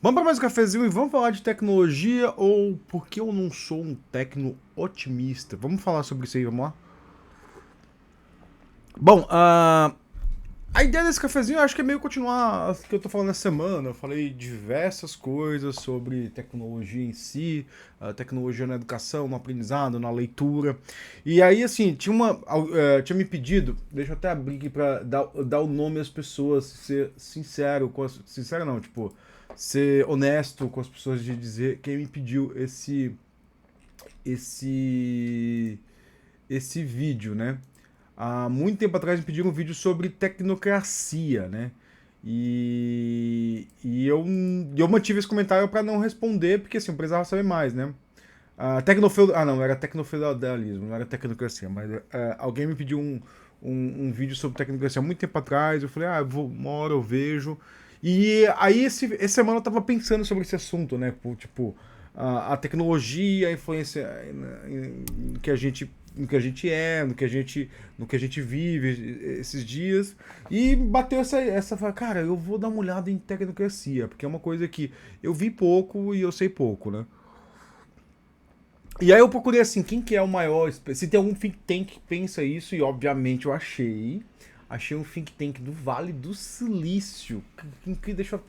Vamos para mais um cafezinho e vamos falar de tecnologia ou por que eu não sou um tecno otimista? Vamos falar sobre isso aí, vamos lá? Bom, a ideia desse cafezinho eu acho que é meio continuar o que eu tô falando essa semana. Eu falei diversas coisas sobre tecnologia em si, tecnologia na educação, no aprendizado, na leitura. E aí, assim, tinha me pedido, deixa eu até abrir aqui pra dar o nome às pessoas, ser sincero sincero não, tipo, ser honesto com as pessoas de dizer quem me pediu esse, esse vídeo, né? Há muito tempo atrás me pediram um vídeo sobre tecnocracia, né? E eu mantive esse comentário para não responder, porque assim, eu precisava saber mais, né? Não, era tecnofeudalismo, não era tecnocracia, mas alguém me pediu um vídeo sobre tecnocracia há muito tempo atrás, eu falei, uma hora eu vejo. E aí, essa semana eu tava pensando sobre esse assunto, né? Tipo, a tecnologia, a influência no que a gente no que a gente é, no que a gente vive esses dias. E bateu cara, eu vou dar uma olhada em tecnocracia, porque é uma coisa que eu vi pouco e eu sei pouco, né? E aí eu procurei assim, quem que é o maior, se tem algum think tank que pensa isso, e obviamente eu achei um think tank do Vale do Silício, deixa eu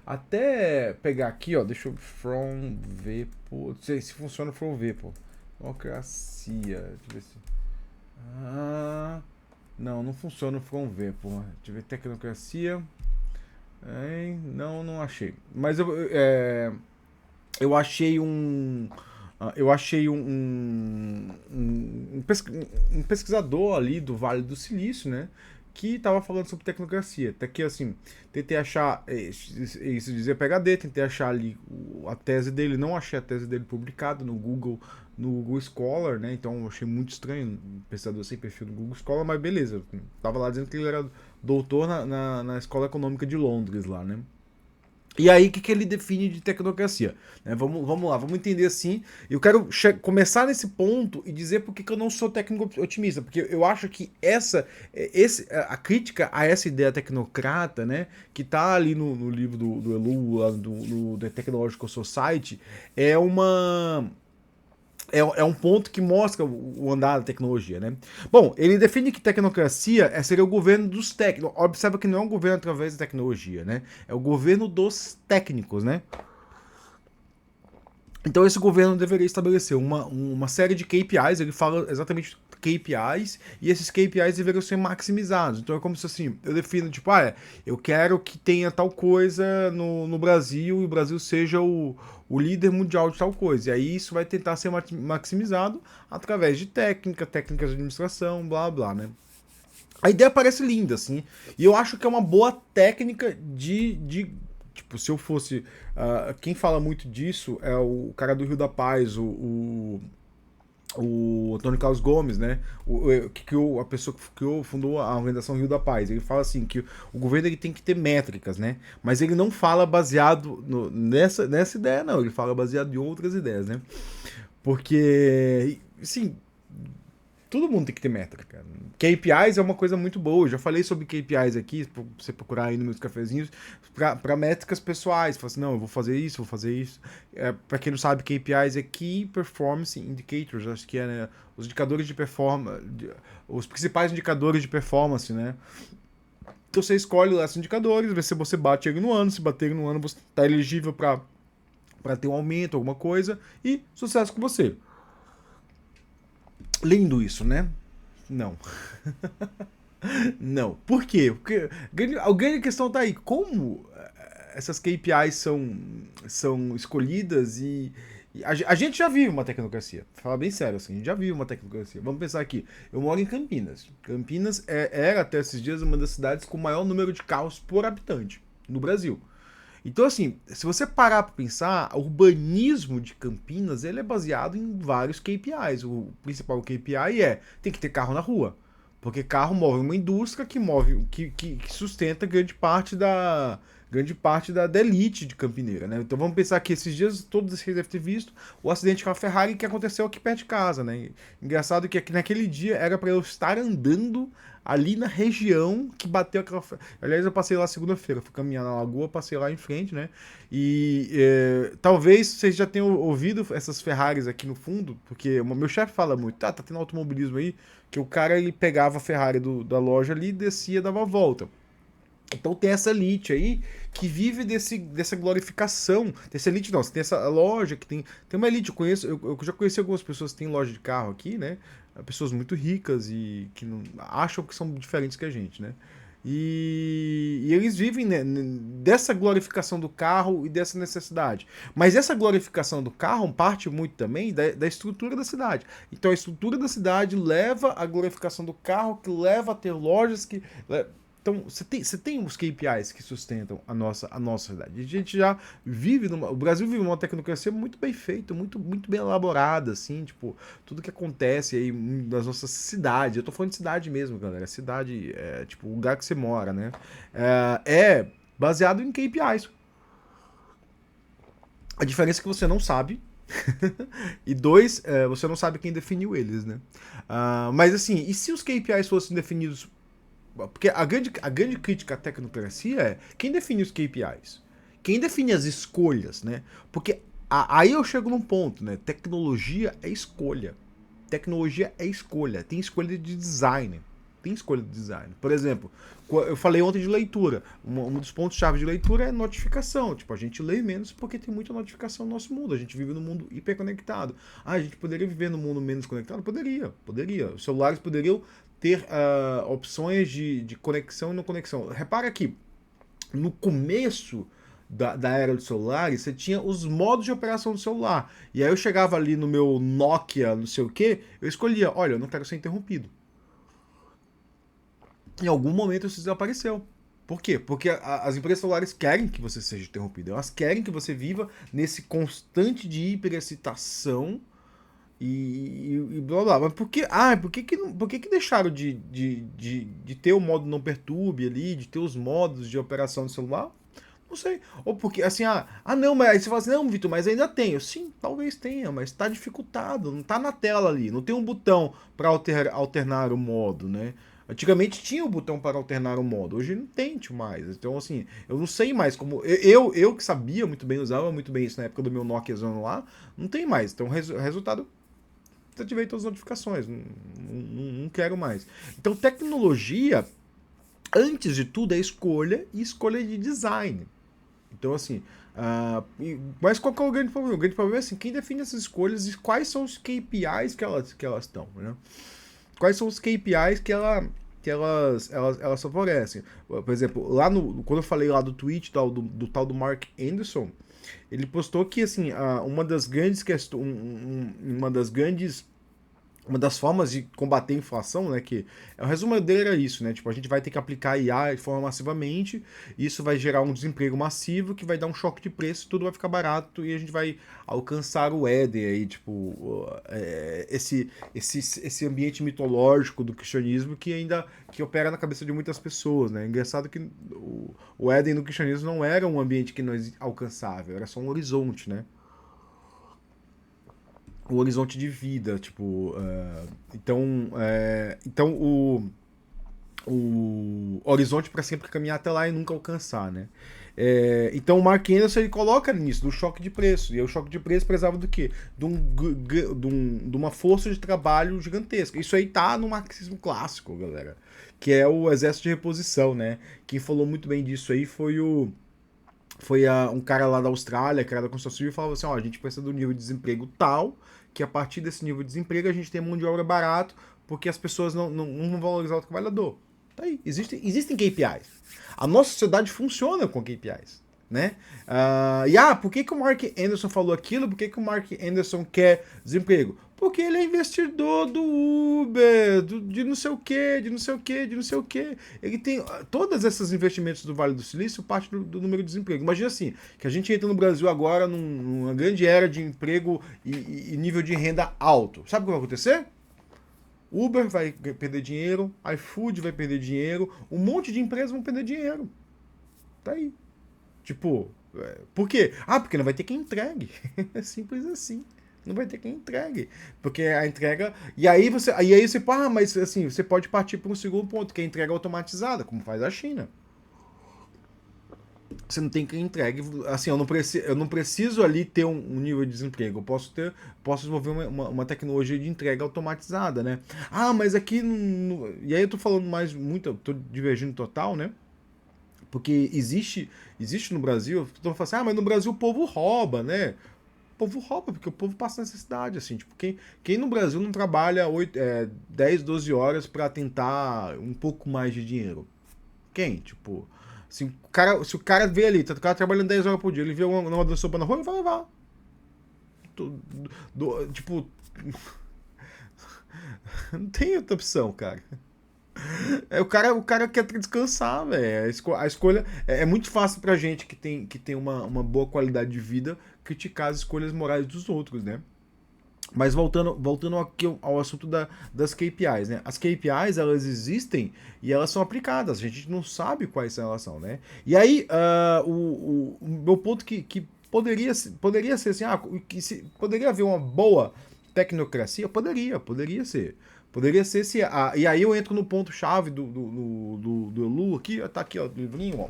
até pegar aqui, ó, deixa eu from ver, pô, não sei se funciona from ver, pô. Democracia, deixa eu ver se não funciona o from ver, pô. Deixa eu ver tecnocracia. Não achei. Mas eu achei um pesquisador ali do Vale do Silício, né? Que estava falando sobre tecnocracia. Até que, assim, tentei achar, isso dizer PhD, tentei achar ali a tese dele, não achei a tese dele publicada no Google Scholar, né? Então eu achei muito estranho, um pesquisador sem perfil no Google Scholar, mas beleza. Tava lá dizendo que ele era doutor na Escola Econômica de Londres lá, né? E aí, o que ele define de tecnocracia? Né, vamos lá, vamos entender assim. Eu quero começar nesse ponto e dizer por que eu não sou técnico otimista. Porque eu acho que a crítica a essa ideia tecnocrata, né, que está ali no livro do Elu, do The Technological Society, é uma é um ponto que mostra o andar da tecnologia, né? Bom, ele define que tecnocracia seria o governo dos técnicos. Observa que não é um governo através da tecnologia, né? É o governo dos técnicos, né? Então esse governo deveria estabelecer uma série de KPIs, ele fala exatamente KPIs, e esses KPIs deveriam ser maximizados. Então é como se assim, eu defino, tipo, eu quero que tenha tal coisa no Brasil, e o Brasil seja o líder mundial de tal coisa. E aí isso vai tentar ser maximizado através de técnicas de administração, blá blá, né? A ideia parece linda, assim, e eu acho que é uma boa técnica de tipo, se eu fosse. Quem fala muito disso é o cara do Rio da Paz, o Antônio Carlos Gomes, né? Que criou, a pessoa que criou, fundou a Organização Rio da Paz. Ele fala assim que o governo ele tem que ter métricas, né? Mas ele não fala baseado nessa ideia, não. Ele fala baseado em outras ideias, né? Porque, sim, todo mundo tem que ter métrica, cara. KPIs é uma coisa muito boa. Eu já falei sobre KPIs aqui, pra você procurar aí nos meus cafezinhos, para métricas pessoais. Fala assim, não, eu vou fazer isso, vou fazer isso. Para quem não sabe, KPIs é Key Performance Indicators, acho que é, né, os indicadores de performance, os principais indicadores de performance, né? Então você escolhe lá esses indicadores, vê se você bate ele no ano, se bater ele no ano, você está elegível para ter um aumento, alguma coisa, e sucesso com você. Lindo isso, né? Não. Não. Por quê? Porque a grande questão tá aí. Como essas KPIs são escolhidas e a gente já vive uma tecnocracia. Pra falar bem sério, assim, a gente já vive uma tecnocracia. Vamos pensar aqui. Eu moro em Campinas. Campinas era até esses dias uma das cidades com o maior número de carros por habitante no Brasil. Então, assim, se você parar para pensar, o urbanismo de Campinas ele é baseado em vários KPIs. O principal KPI tem que ter carro na rua. Porque carro move uma indústria que sustenta grande parte grande parte da elite de Campineira, né? Então vamos pensar que esses dias, todos vocês devem ter visto o acidente com a Ferrari que aconteceu aqui perto de casa, né? Engraçado que aqui naquele dia era para eu estar andando ali na região que bateu aquela. Aliás, eu passei lá segunda-feira, fui caminhar na lagoa, passei lá em frente, né? E talvez vocês já tenham ouvido essas Ferraris aqui no fundo, porque o meu chefe fala muito, tá tendo automobilismo aí, que o cara ele pegava a Ferrari da loja ali, descia, dava a volta. Então tem essa elite aí que vive dessa glorificação. Dessa elite não, você tem essa loja que tem uma elite. Eu já conheci algumas pessoas que têm loja de carro aqui, né? Pessoas muito ricas e que não, acham que são diferentes que a gente, né? E eles vivem, né, dessa glorificação do carro e dessa necessidade. Mas essa glorificação do carro parte muito também da estrutura da cidade. Então a estrutura da cidade leva à glorificação do carro, que leva a ter lojas que. Então, você tem os KPIs que sustentam a nossa cidade. A gente já vive o Brasil vive uma tecnocracia muito bem feita, muito bem elaborada, assim, tipo, tudo que acontece aí nas nossas cidades. Eu tô falando de cidade mesmo, galera. Cidade é, tipo, o lugar que você mora, né? É baseado em KPIs. A diferença é que você não sabe. E dois, você não sabe quem definiu eles, né? Mas assim, e se os KPIs fossem definidos. Porque a grande crítica à tecnocracia é quem define os KPIs? Quem define as escolhas, né? Porque aí eu chego num ponto, né? Tecnologia é escolha. Tecnologia é escolha. Tem escolha de design. Tem escolha de design. Por exemplo, eu falei ontem de leitura. Um dos pontos-chave de leitura é notificação. Tipo, a gente lê menos porque tem muita notificação no nosso mundo. A gente vive num mundo hiperconectado. A gente poderia viver num mundo menos conectado? Poderia. Os celulares poderiam ter opções de conexão e não conexão. Repara que no começo da era dos celulares, você tinha os modos de operação do celular. E aí eu chegava ali no meu Nokia, não sei o que, eu escolhia, olha, eu não quero ser interrompido. Em algum momento isso desapareceu. Por quê? Porque as empresas celulares querem que você seja interrompido. Elas querem que você viva nesse constante de hiperexcitação e blá blá. Mas por que deixaram de ter o modo não perturbe ali, de ter os modos de operação do celular? Não sei. Ou porque, assim, não, mas aí você fala assim, não, Vitor, mas ainda tenho. Sim, talvez tenha, mas está dificultado, não está na tela ali, não tem um botão para alternar o modo, né? Antigamente tinha o botão para alternar o modo, hoje não tem mais. Então, assim, eu não sei mais como. Eu que sabia muito bem, usava muito bem isso na época do meu Nokia Zone lá, não tem mais. Então, resultado, desativei todas as notificações, não quero mais. Então, tecnologia, antes de tudo, é escolha e escolha de design. Então, assim, mas qual que é o grande problema? O grande problema é assim, quem define essas escolhas e quais são os KPIs que elas estão, né? Quais são os KPIs que elas favorecem? Por exemplo, lá quando eu falei lá do tweet do tal do Mark Anderson, ele postou que, assim, uma das grandes questões, uma das formas de combater a inflação, né, que o resumo dele era isso, né, tipo, a gente vai ter que aplicar IA de forma massivamente, isso vai gerar um desemprego massivo, que vai dar um choque de preço, tudo vai ficar barato e a gente vai alcançar o Éden aí, tipo, esse ambiente mitológico do cristianismo que opera na cabeça de muitas pessoas, né, engraçado que o Éden no cristianismo não era um ambiente que não é alcançável, era só um horizonte, né, o horizonte de vida, tipo, então o horizonte para sempre caminhar até lá e nunca alcançar, né? Então o Mark Anderson ele coloca nisso, do choque de preço. E o choque de preço precisava do quê? De uma força de trabalho gigantesca. Isso aí tá no marxismo clássico, galera. Que é o exército de reposição, né? Quem falou muito bem disso aí foi um cara lá da Austrália, que era da construção civil, e falava assim, ó, a gente precisa do nível de desemprego tal, que a partir desse nível de desemprego a gente tem mão de obra barato, porque as pessoas não vão valorizar o trabalhador. Tá aí, existem KPIs. A nossa sociedade funciona com KPIs, né? Por que o Mark Anderson falou aquilo? Por que o Mark Anderson quer desemprego? Porque ele é investidor do Uber, de não sei o que, de não sei o que, de não sei o que. Ele tem todos esses investimentos do Vale do Silício, parte do número de desemprego. Imagina assim, que a gente entra no Brasil agora numa grande era de emprego e nível de renda alto. Sabe o que vai acontecer? Uber vai perder dinheiro, iFood vai perder dinheiro, um monte de empresas vão perder dinheiro. Tá aí. Tipo, por quê? Ah, porque não vai ter quem entregue. É simples assim. Não vai ter quem entregue. Porque a entrega. E aí você, mas assim, você pode partir para um segundo ponto, que é a entrega automatizada, como faz a China. Você não tem quem entregue. Assim, eu não preciso ali ter um nível de desemprego. Posso desenvolver uma tecnologia de entrega automatizada, né? Ah, mas aqui. E aí eu tô falando mais muito, tô divergindo total, né? Porque existe no Brasil, todo mundo fala assim, ah, mas no Brasil o povo rouba, né? O povo rouba, porque o povo passa necessidade, assim, tipo, quem no Brasil não trabalha 10, 12 horas para tentar um pouco mais de dinheiro? Quem? Tipo, se o cara vê ali, tá o cara trabalhando 10 horas por dia, ele vê uma sopa na rua, ele vai levar. Tipo, não tem outra opção, cara. O cara quer descansar, velho. A escolha é muito fácil pra gente que tem uma boa qualidade de vida criticar as escolhas morais dos outros, né? Mas voltando aqui ao assunto das KPIs, né? As KPIs, elas existem e elas são aplicadas. A gente não sabe quais elas são, né? E aí, o meu ponto que poderia ser assim, poderia haver uma boa tecnocracia? Poderia ser. Poderia ser se. E aí eu entro no ponto-chave do Elu aqui, tá aqui, ó, do livrinho, ó.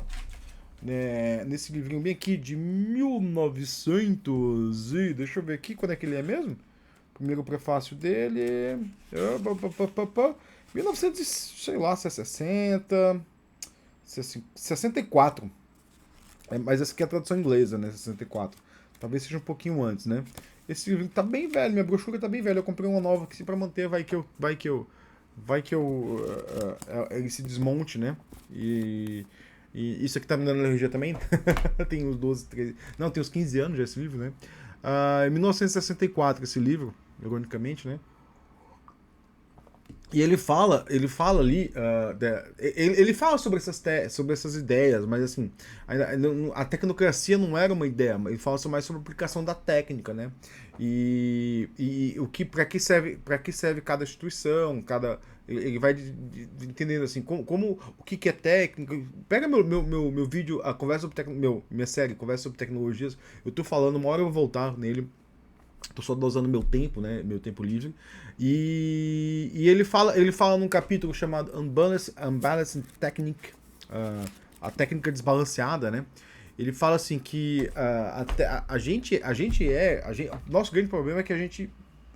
Nesse livrinho bem aqui de 1900 e... Deixa eu ver aqui quando é que ele é mesmo. Primeiro prefácio dele. 1900, sei lá, se é 60. 64. Mas essa aqui é a tradução inglesa, né? 64. Talvez seja um pouquinho antes, né? Esse livro tá bem velho, minha brochura tá bem velha. Eu comprei uma nova aqui pra manter, ele se desmonte, né? E isso aqui tá me dando alergia também. Tem uns 12, 13. Não, tem uns 15 anos já esse livro, né? Em 1964, esse livro, ironicamente, né? E ele fala ali, ele fala sobre essas ideias, mas assim, a tecnocracia não era uma ideia, ele fala mais sobre a aplicação da técnica, né? E para que serve cada instituição, ele vai entendendo assim, o que é técnica. Pega meu vídeo, a conversa sobre minha série, conversa sobre tecnologias, eu tô falando, uma hora eu vou voltar nele. Tô só dosando meu tempo, né? Meu tempo livre. E ele fala num capítulo chamado Unbalanced Technique, a técnica desbalanceada, né? Ele fala assim que nosso grande problema é que a gente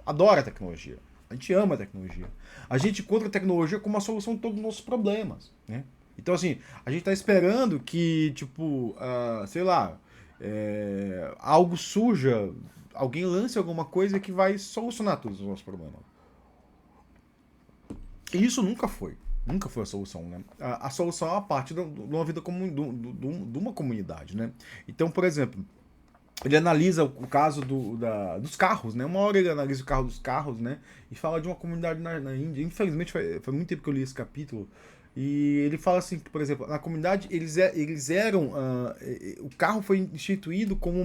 adora a tecnologia. A gente ama a tecnologia. A gente encontra a tecnologia como a solução de todos os nossos problemas, né? Então, assim, a gente tá esperando que, tipo, sei lá, algo surja, alguém lance alguma coisa que vai solucionar todos os nossos problemas. E isso nunca foi. Nunca foi a solução, né? A solução é uma parte de uma vida comum, de uma comunidade, né? Então, por exemplo, ele analisa o caso dos carros, né? Uma hora ele analisa o carro dos carros, né? E fala de uma comunidade na Índia. Infelizmente, foi muito tempo que eu li esse capítulo. E ele fala assim, que, por exemplo, na comunidade eles eram. O carro foi instituído como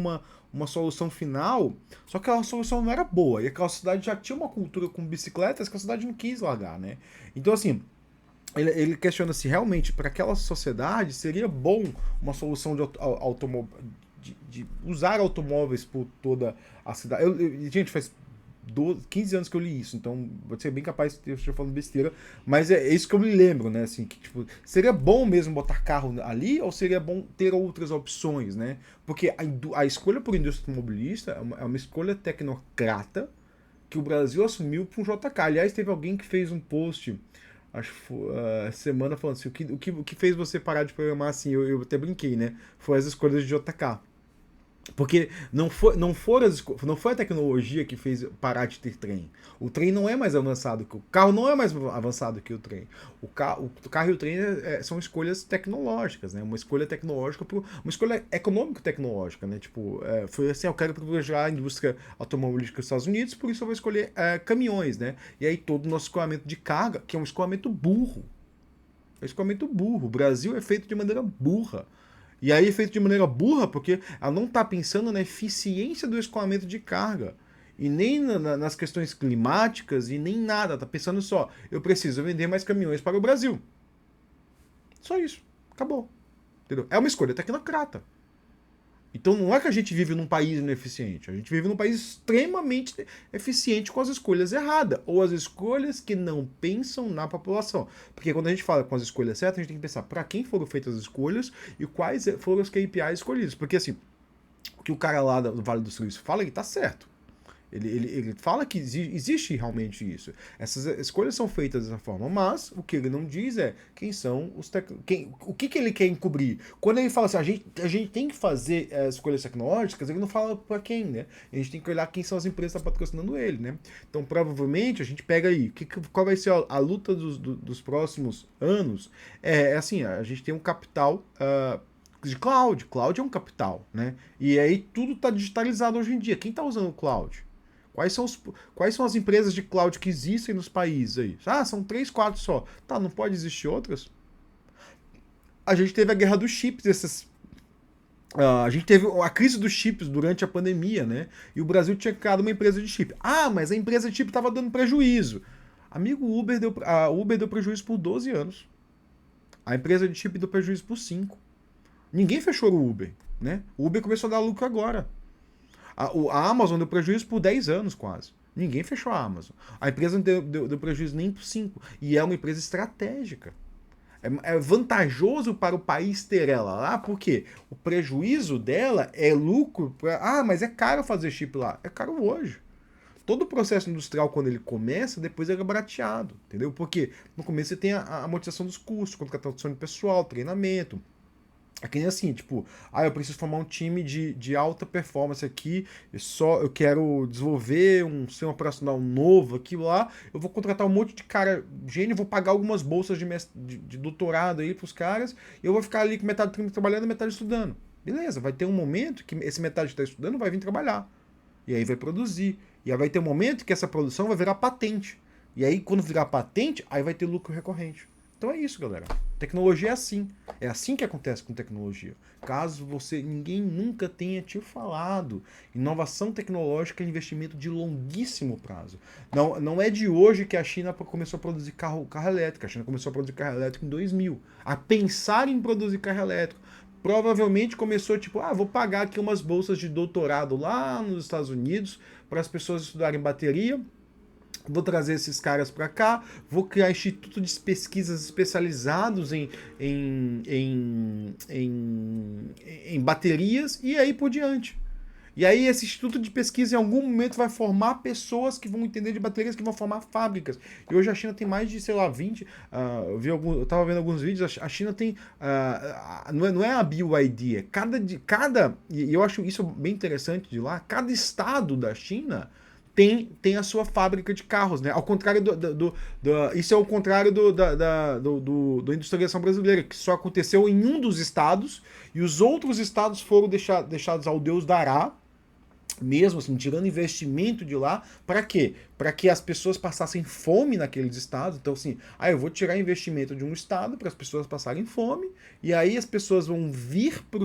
uma solução final, só que aquela solução não era boa. E aquela cidade já tinha uma cultura com bicicletas que a cidade não quis largar, né? Então, assim, ele questiona se realmente para aquela sociedade seria bom uma solução de automóvel, de usar automóveis por toda a cidade. Gente, faz 15 anos que eu li isso, então pode ser bem capaz de estar falando besteira, mas é isso que eu me lembro, né? Assim, que, tipo, seria bom mesmo botar carro ali ou seria bom ter outras opções, né? Porque a escolha por indústria automobilista é uma escolha tecnocrata que o Brasil assumiu para um JK. Aliás, teve alguém que fez um post, acho que foi, semana, falando assim: o que fez você parar de programar assim? Eu até brinquei, né? Foi as escolhas de JK. Porque não foi a tecnologia que fez parar de ter trem. O trem não é mais avançado que o carro, não é mais avançado que o trem. O carro e o trem são escolhas tecnológicas, né? Uma escolha tecnológica, uma escolha econômico-tecnológica, né? Tipo, foi assim: eu quero privilegiar a indústria automobilística dos Estados Unidos, por isso eu vou escolher caminhões, né? E aí todo o nosso escoamento de carga, que é um escoamento burro. É um escoamento burro. O Brasil é feito de maneira burra. E aí é feito de maneira burra porque ela não está pensando na eficiência do escoamento de carga. E nem nas questões climáticas e nem nada. Está pensando só: eu preciso vender mais caminhões para o Brasil. Só isso. Acabou. Entendeu? É uma escolha tecnocrata. Então não é que a gente vive num país ineficiente, a gente vive num país extremamente eficiente com as escolhas erradas, ou as escolhas que não pensam na população. Porque quando a gente fala com as escolhas certas, a gente tem que pensar para quem foram feitas as escolhas e quais foram os KPIs escolhidos. Porque assim, o que o cara lá do Vale do Silício fala, ele tá certo. Ele fala que existe realmente isso. Essas escolhas são feitas dessa forma, mas o que ele não diz é quem são os o que ele quer encobrir. Quando ele fala assim, a gente tem que fazer escolhas tecnológicas, ele não fala para quem, né? A gente tem que olhar quem são as empresas que estão patrocinando ele, né? Então, provavelmente, a gente pega aí, qual vai ser a luta dos próximos anos? É assim, a gente tem um capital de cloud. Cloud é um capital, né? E aí tudo está digitalizado hoje em dia. Quem está usando o cloud? Quais são as empresas de cloud que existem nos países aí? Ah, são 3, 4 só. Tá, não pode existir outras? A gente teve a guerra dos chips, a gente teve a crise dos chips durante a pandemia, né? E o Brasil tinha criado uma empresa de chip. Ah, mas a empresa de chip estava dando prejuízo. Amigo, a Uber deu prejuízo por 12 anos. A empresa de chip deu prejuízo por 5. Ninguém fechou o Uber, né? O Uber começou a dar lucro agora. A Amazon deu prejuízo por 10 anos quase. Ninguém fechou a Amazon. A empresa não deu prejuízo nem por 5. E é uma empresa estratégica. É vantajoso para o país ter ela lá, porque o prejuízo dela é lucro. Mas é caro fazer chip lá. É caro hoje. Todo o processo industrial, quando ele começa, depois ele é barateado. Entendeu? Porque no começo você tem a amortização dos custos, contratação de pessoal, treinamento. É que nem assim, tipo, eu preciso formar um time de alta performance aqui, eu quero desenvolver um sistema operacional novo aqui lá, eu vou contratar um monte de cara gênio, vou pagar algumas bolsas de doutorado aí pros caras, e eu vou ficar ali com metade do tempo trabalhando e metade estudando. Beleza, vai ter um momento que esse metade que está estudando vai vir trabalhar, e aí vai produzir, e aí vai ter um momento que essa produção vai virar patente, e aí quando virar patente, aí vai ter lucro recorrente. Então é isso, galera. Tecnologia é assim. É assim que acontece com tecnologia. Caso ninguém nunca tenha te falado, inovação tecnológica é investimento de longuíssimo prazo. Não é de hoje que a China começou a produzir carro elétrico. A China começou a produzir carro elétrico em 2000. A pensar em produzir carro elétrico. Provavelmente começou tipo, vou pagar aqui umas bolsas de doutorado lá nos Estados Unidos para as pessoas estudarem bateria. Vou trazer esses caras para cá, vou criar instituto de pesquisas especializados em baterias e aí por diante. E aí esse instituto de pesquisa em algum momento vai formar pessoas que vão entender de baterias, que vão formar fábricas. E hoje a China tem mais de, sei lá, 20... eu tava vendo alguns vídeos, a China tem... não é a BYD, é e eu acho isso bem interessante de lá, cada estado da China tem a sua fábrica de carros, né? Ao contrário isso é o contrário da industrialização brasileira, que só aconteceu em um dos estados, e os outros estados foram deixados ao Deus dará, mesmo assim, tirando investimento de lá, para quê? Para que as pessoas passassem fome naqueles estados. Então, assim, eu vou tirar investimento de um estado para as pessoas passarem fome, e aí as pessoas vão vir para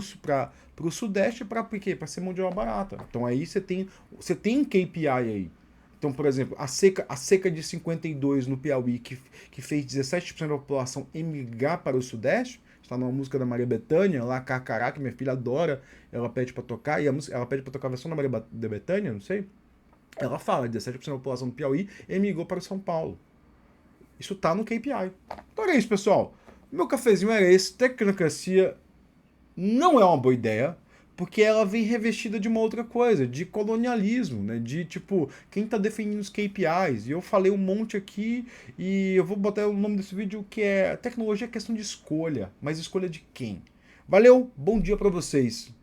o Sudeste para quê? Para ser mão de obra barata. Então aí você tem KPI aí. Então, por exemplo, a seca de 52 no Piauí, que fez 17% da população emigrar para o Sudeste, está numa música da Maria Bethânia, lá, Carcará, que minha filha adora, ela pede pra tocar, e ela pede pra tocar a versão da Maria Bethânia, não sei. Ela fala, 17% da população do Piauí emigrou para São Paulo. Isso tá no KPI. Então é isso, pessoal. Meu cafezinho era esse. Tecnocracia não é uma boa ideia, porque ela vem revestida de uma outra coisa, de colonialismo, né? De tipo, quem tá definindo os KPIs. E eu falei um monte aqui e eu vou botar o nome desse vídeo que é tecnologia é questão de escolha, mas escolha de quem? Valeu, bom dia para vocês.